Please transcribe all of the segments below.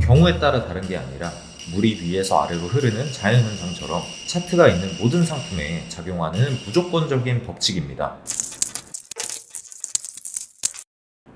경우에 따라 다른 게 아니라 물이 위에서 아래로 흐르는 자연현상처럼 차트가 있는 모든 상품에 작용하는 무조건적인 법칙입니다.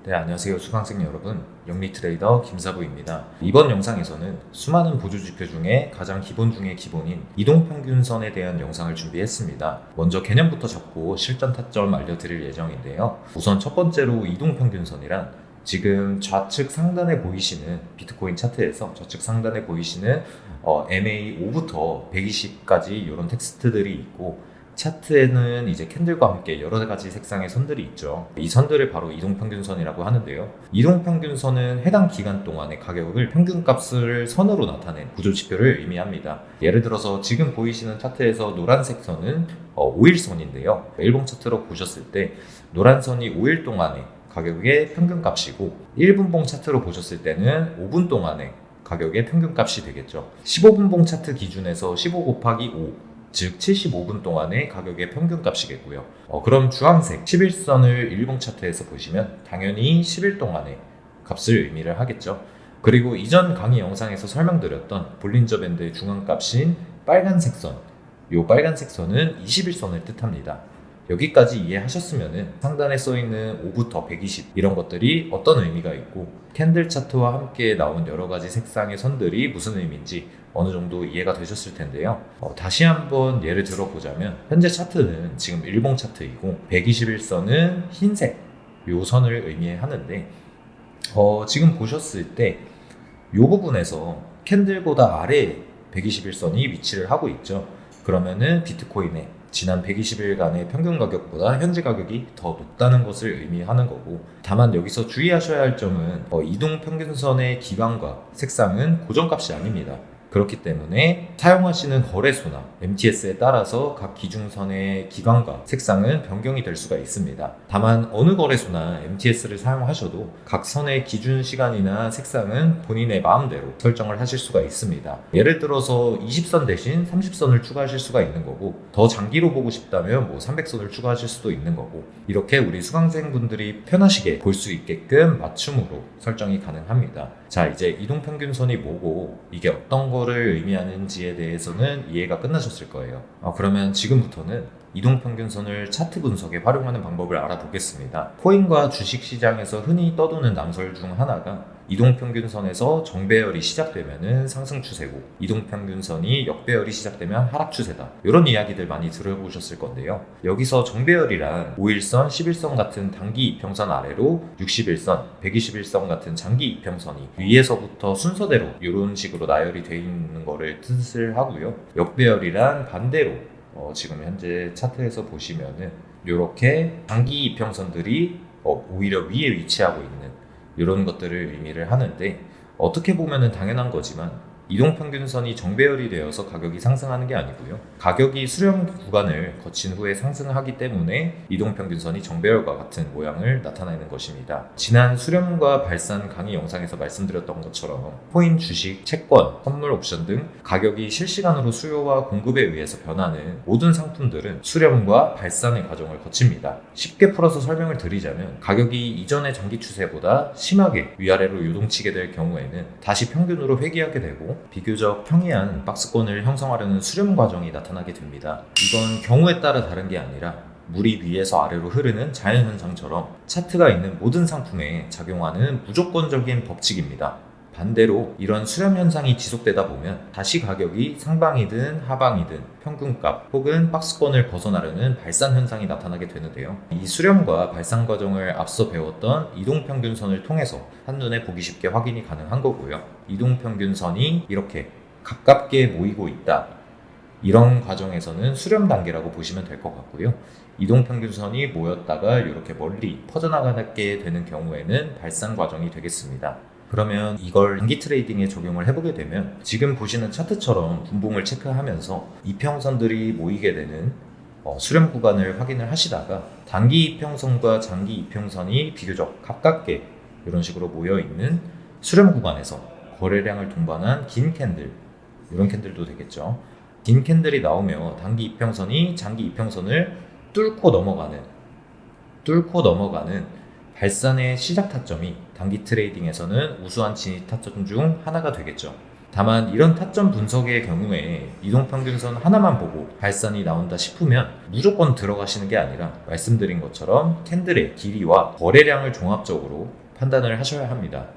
네, 안녕하세요 수강생 여러분, 영리트레이더 김사부입니다. 이번 영상에서는 수많은 보조지표 중에 가장 기본 중의 기본인 이동평균선에 대한 영상을 준비했습니다. 먼저 개념부터 잡고 실전 타점 알려드릴 예정인데요. 우선 첫 번째로 이동평균선이란 지금 좌측 상단에 보이시는 비트코인 차트에서 좌측 상단에 보이시는 MA5부터 120까지 이런 텍스트들이 있고, 차트에는 이제 캔들과 함께 여러 가지 색상의 선들이 있죠. 이 선들을 바로 이동평균선이라고 하는데요. 이동평균선은 해당 기간 동안의 가격을 평균값을 선으로 나타낸 구조지표를 의미합니다. 예를 들어서 지금 보이시는 차트에서 노란색 선은 5일선인데요. 일봉 차트로 보셨을 때 노란 선이 5일 동안의 가격의 평균값이고, 1분봉 차트로 보셨을 때는 5분 동안의 가격의 평균값이 되겠죠. 15분봉 차트 기준에서 15 곱하기 5, 즉 75분 동안의 가격의 평균값이겠고요. 그럼 주황색 11선을 일봉 차트에서 보시면 당연히 10일 동안의 값을 의미를 하겠죠. 그리고 이전 강의 영상에서 설명드렸던 볼린저 밴드의 중앙값인 빨간색 선, 이 빨간색 선은 21선을 뜻합니다. 여기까지 이해하셨으면 상단에 써있는 5부터 120 이런 것들이 어떤 의미가 있고, 캔들 차트와 함께 나온 여러 가지 색상의 선들이 무슨 의미인지 어느 정도 이해가 되셨을 텐데요. 다시 한번 예를 들어보자면, 현재 차트는 지금 일봉 차트이고 121선은 흰색 요 선을 의미하는데, 지금 보셨을 때 이 부분에서 캔들보다 아래에 121선이 위치를 하고 있죠. 그러면은 비트코인의 지난 120일간의 평균 가격보다 현재 가격이 더 높다는 것을 의미하는 거고, 다만 여기서 주의하셔야 할 점은 이동평균선의 기간과 색상은 고정값이 아닙니다. 그렇기 때문에 사용하시는 거래소나 MTS에 따라서 각 기준선의 기간과 색상은 변경이 될 수가 있습니다. 다만 어느 거래소나 MTS를 사용하셔도 각 선의 기준 시간이나 색상은 본인의 마음대로 설정을 하실 수가 있습니다. 예를 들어서 20선 대신 30선을 추가하실 수가 있는 거고, 더 장기로 보고 싶다면 300선을 추가하실 수도 있는 거고, 이렇게 우리 수강생분들이 편하시게 볼 수 있게끔 맞춤으로 설정이 가능합니다. 자, 이제 이동평균선이 뭐고 이게 어떤 거를 의미하는지에 대해서는 이해가 끝나셨을 거예요. 그러면 지금부터는 이동평균선을 차트 분석에 활용하는 방법을 알아보겠습니다. 코인과 주식시장에서 흔히 떠도는 낭설 중 하나가 이동평균선에서 정배열이 시작되면 상승 추세고, 이동평균선이 역배열이 시작되면 하락 추세다, 이런 이야기들 많이 들어보셨을 건데요. 여기서 정배열이란 5일선, 11선 같은 단기 이평선 아래로 61선, 121선 같은 장기 이평선이 위에서부터 순서대로 이런 식으로 나열이 되어 있는 거를 뜻을 하고요. 역배열이란 반대로 지금 현재 차트에서 보시면은 이렇게 장기 이평선들이 오히려 위에 위치하고 있는 이런 것들을 의미를 하는데, 어떻게 보면은 당연한 거지만 이동평균선이 정배열이 되어서 가격이 상승하는 게 아니고요. 가격이 수렴 구간을 거친 후에 상승하기 때문에 이동평균선이 정배열과 같은 모양을 나타내는 것입니다. 지난 수렴과 발산 강의 영상에서 말씀드렸던 것처럼 코인, 주식, 채권, 선물, 옵션 등 가격이 실시간으로 수요와 공급에 의해서 변하는 모든 상품들은 수렴과 발산의 과정을 거칩니다. 쉽게 풀어서 설명을 드리자면, 가격이 이전의 장기 추세보다 심하게 위아래로 요동치게 될 경우에는 다시 평균으로 회귀하게 되고, 비교적 평이한 박스권을 형성하려는 수렴 과정이 나타나게 됩니다. 이건 경우에 따라 다른 게 아니라 물이 위에서 아래로 흐르는 자연현상처럼 차트가 있는 모든 상품에 작용하는 무조건적인 법칙입니다. 반대로 이런 수렴 현상이 지속되다 보면 다시 가격이 상방이든 하방이든 평균값 혹은 박스권을 벗어나려는 발산 현상이 나타나게 되는데요. 이 수렴과 발산 과정을 앞서 배웠던 이동평균선을 통해서 한눈에 보기 쉽게 확인이 가능한 거고요. 이동평균선이 이렇게 가깝게 모이고 있다, 이런 과정에서는 수렴 단계라고 보시면 될 것 같고요. 이동평균선이 모였다가 이렇게 멀리 퍼져나가게 되는 경우에는 발산 과정이 되겠습니다. 그러면 이걸 단기 트레이딩에 적용을 해보게 되면, 지금 보시는 차트처럼 분봉을 체크하면서 이평선들이 모이게 되는 수렴 구간을 확인을 하시다가, 단기 이평선과 장기 이평선이 비교적 가깝게 이런 식으로 모여있는 수렴 구간에서 거래량을 동반한 긴 캔들, 이런 캔들도 되겠죠. 긴 캔들이 나오며 단기 이평선이 장기 이평선을 뚫고 넘어가는 발산의 시작 타점이 단기 트레이딩에서는 우수한 진입 타점 중 하나가 되겠죠. 다만 이런 타점 분석의 경우에 이동평균선 하나만 보고 발산이 나온다 싶으면 무조건 들어가시는 게 아니라 말씀드린 것처럼 캔들의 길이와 거래량을 종합적으로 판단을 하셔야 합니다.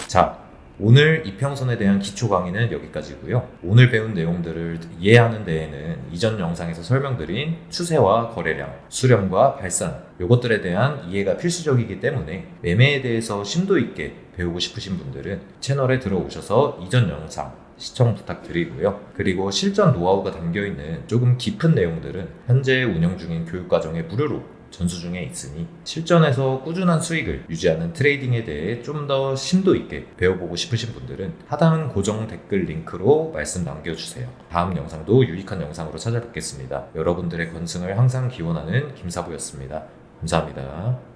자, 오늘 이평선에 대한 기초 강의는 여기까지고요. 오늘 배운 내용들을 이해하는 데에는 이전 영상에서 설명드린 추세와 거래량, 수렴과 발산 요것들에 대한 이해가 필수적이기 때문에 매매에 대해서 심도 있게 배우고 싶으신 분들은 채널에 들어오셔서 이전 영상 시청 부탁드리고요. 그리고 실전 노하우가 담겨있는 조금 깊은 내용들은 현재 운영 중인 교육과정에 무료로 전수 중에 있으니 실전에서 꾸준한 수익을 유지하는 트레이딩에 대해 좀 더 심도 있게 배워보고 싶으신 분들은 하단 고정 댓글 링크로 말씀 남겨주세요. 다음 영상도 유익한 영상으로 찾아뵙겠습니다. 여러분들의 건승을 항상 기원하는 김사부였습니다. 감사합니다.